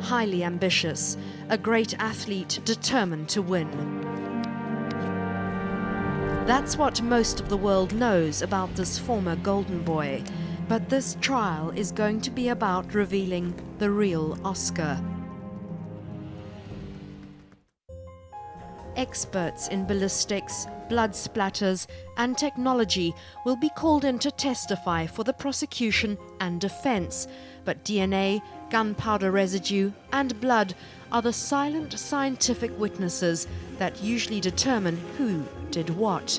highly ambitious, a great athlete determined to win. That's what most of the world knows about this former golden boy. But this trial is going to be about revealing the real Oscar. Experts in ballistics, blood splatters and technology will be called in to testify for the prosecution and defense. But DNA, gunpowder residue and blood are the silent scientific witnesses that usually determine who did what.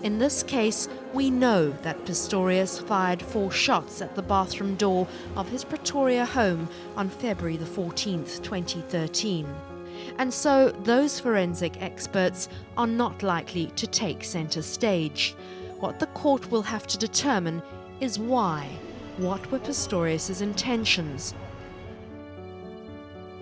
In this case, we know that Pistorius fired 4 shots at the bathroom door of his Pretoria home on February the 14th, 2013. And so those forensic experts are not likely to take centre stage. What the court will have to determine is why. What were Pistorius's intentions?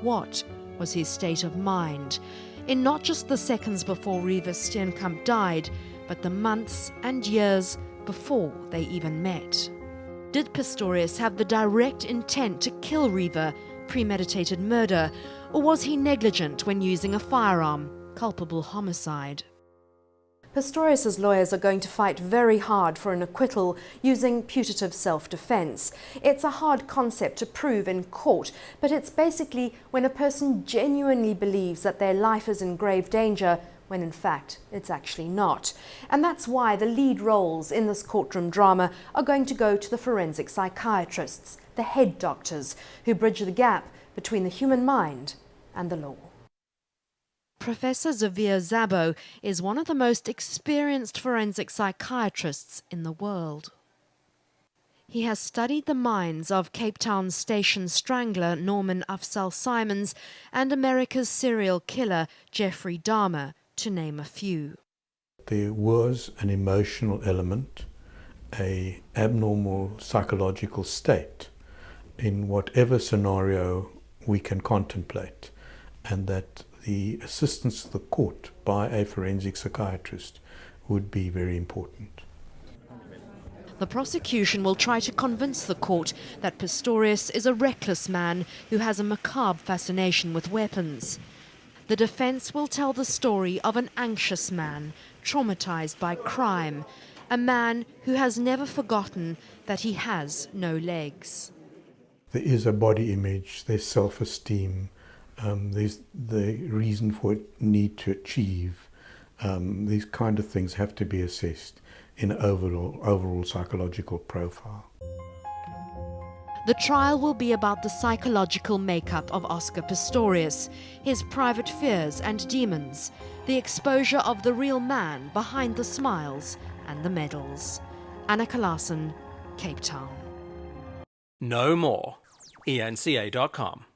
What was his state of mind in not just the seconds before Reeva Steenkamp died, but the months and years before they even met? Did Pistorius have the direct intent to kill Reeva, premeditated murder, or was he negligent when using a firearm, culpable homicide? Pistorius's lawyers are going to fight very hard for an acquittal using putative self-defense. It's a hard concept to prove in court, but it's basically when a person genuinely believes that their life is in grave danger, when in fact it's actually not. And that's why the lead roles in this courtroom drama are going to go to the forensic psychiatrists, the head doctors, who bridge the gap between the human mind and the law. Professor Reeva Steenkamp is one of the most experienced forensic psychiatrists in the world. He has studied the minds of Cape Town's station strangler Norman Afzal Simons and America's serial killer Jeffrey Dahmer, to name a few. There was an emotional element, an abnormal psychological state in whatever scenario we can contemplate, and that the assistance to the court by a forensic psychiatrist would be very important. The prosecution will try to convince the court that Pistorius is a reckless man who has a macabre fascination with weapons. The defense will tell the story of an anxious man, traumatized by crime, a man who has never forgotten that he has no legs. There is a body image, there's self-esteem, there's the reason for need to achieve. These kind of things have to be assessed in an overall psychological profile. The trial will be about the psychological makeup of Oscar Pistorius, his private fears and demons, the exposure of the real man behind the smiles and the medals. Anneke Larsen, Cape Town. Know more. ENCA.com